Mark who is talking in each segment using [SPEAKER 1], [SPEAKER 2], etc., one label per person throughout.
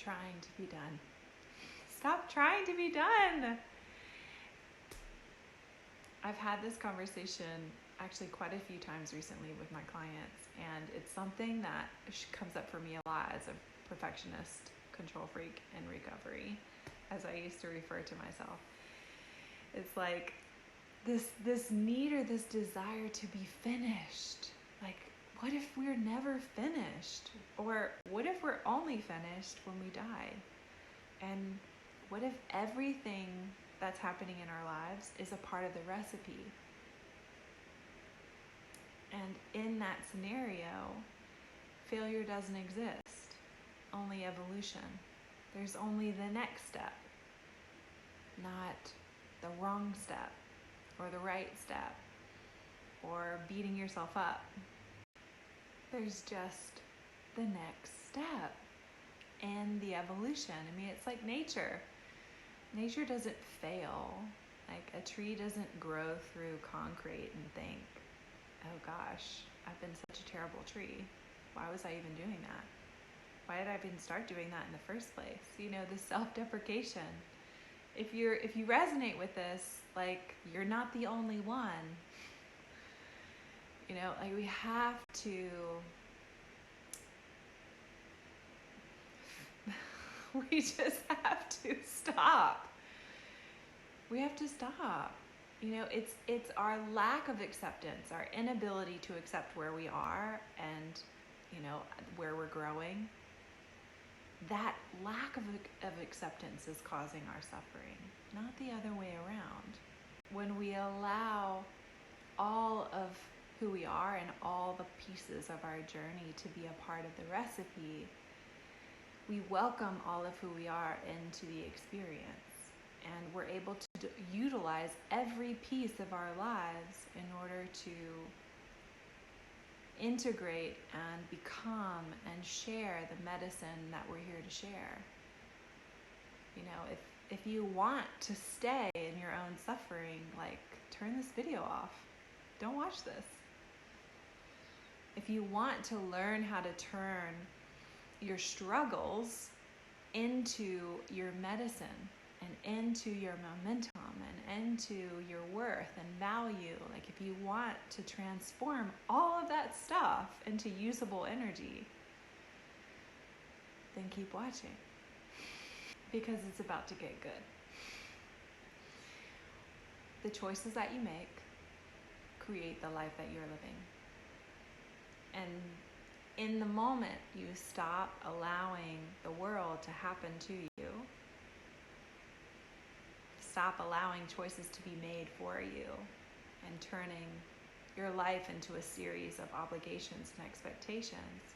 [SPEAKER 1] trying to be done. Stop trying to be done. I've had this conversation actually quite a few times recently with my clients, and it's something that comes up for me a lot as a perfectionist control freak in recovery, as I used to refer to myself. It's like this need or this desire to be finished. Like, what if we're never finished? Or what if we're only finished when we die? And what if everything that's happening in our lives is a part of the recipe? And in that scenario, failure doesn't exist, only evolution. There's only the next step, not the wrong step or the right step or beating yourself up. There's just the next step and the evolution. I mean, it's like nature. Nature doesn't fail. Like, a tree doesn't grow through concrete and think, oh gosh, I've been such a terrible tree. Why was I even doing that? Why did I even start doing that in the first place? You know, the self-deprecation. If you resonate with this, like, you're not the only one. You know, like, we have to we just have to stop. We have to stop. You know, it's our lack of acceptance, our inability to accept where we are and, you know, where we're growing. That lack of acceptance is causing our suffering, not the other way around. When we allow all of who we are and all the pieces of our journey to be a part of the recipe, we welcome all of who we are into the experience. And we're able to utilize every piece of our lives in order to integrate and become and share the medicine that we're here to share. You know, if you want to stay in your own suffering, like, turn this video off. Don't watch this. If you want to learn how to turn your struggles into your medicine and into your momentum and into your worth and value, like, if you want to transform all of that stuff into usable energy, then keep watching, because it's about to get good. The choices that you make create the life that you're living. And in the moment you stop allowing the world to happen to you, stop allowing choices to be made for you, and turning your life into a series of obligations and expectations,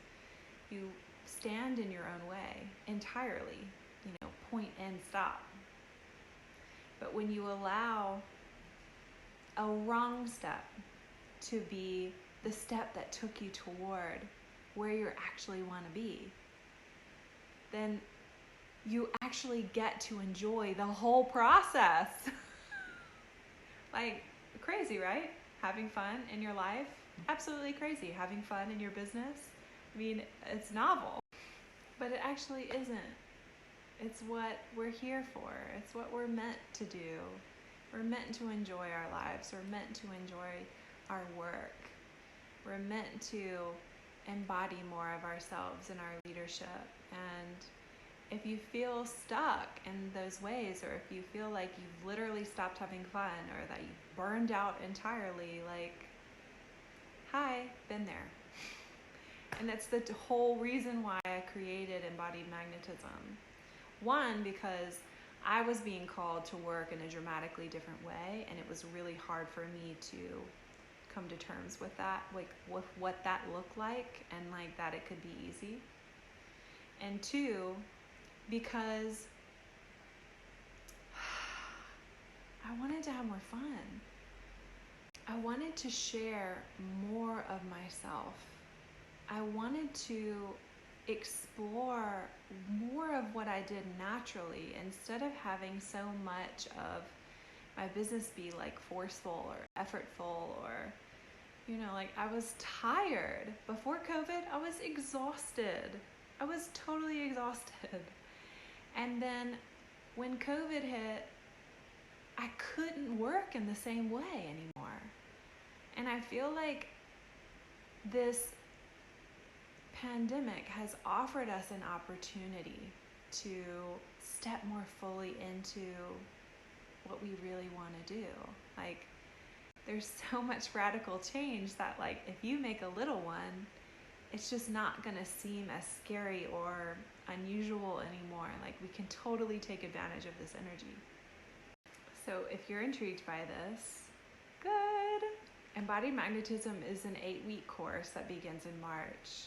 [SPEAKER 1] you stand in your own way entirely, you know, point and stop. But when you allow a wrong step to be the step that took you toward where you actually want to be, then you actually get to enjoy the whole process. Like, crazy, right? Having fun in your life, absolutely crazy. Having fun in your business, I mean, it's novel, but it actually isn't. It's what we're here for. It's what we're meant to do. We're meant to enjoy our lives. We're meant to enjoy our work. We're meant to embody more of ourselves in our leadership. And if you feel stuck in those ways, or if you feel like you've literally stopped having fun, or that you've burned out entirely, like, hi, been there. And that's the whole reason why I created Embodied Magnetism. One, because I was being called to work in a dramatically different way, and it was really hard for me to come to terms with that, like with what that looked like, and like that it could be easy. And two, because I wanted to have more fun. I wanted to share more of myself. I wanted to explore more of what I did naturally, instead of having so much of my business be like forceful or effortful, or, you know, like, I was tired. Before COVID, I was exhausted. I was totally exhausted. And then when COVID hit, I couldn't work in the same way anymore. And I feel like this pandemic has offered us an opportunity to step more fully into what we really want to do. Like, there's so much radical change that, like, if you make a little one, it's just not going to seem as scary or unusual anymore. Like, we can totally take advantage of this energy. So if you're intrigued by this, good. Embodied Magnetism is an 8-week course that begins in March.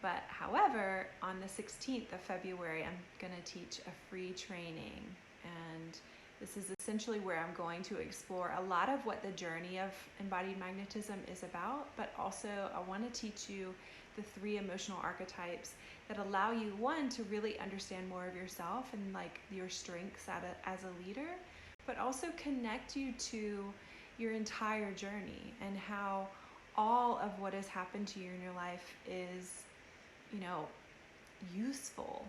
[SPEAKER 1] But however, on the 16th of February, I'm going to teach a free training. And this is essentially where I'm going to explore a lot of what the journey of embodied magnetism is about, but also I want to teach you the 3 emotional archetypes that allow you, one, to really understand more of yourself and like your strengths as a leader, but also connect you to your entire journey and how all of what has happened to you in your life is, useful,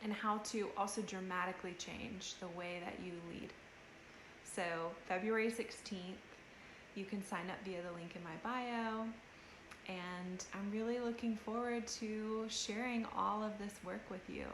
[SPEAKER 1] and how to also dramatically change the way that you lead. So February 16th, you can sign up via the link in my bio, and I'm really looking forward to sharing all of this work with you.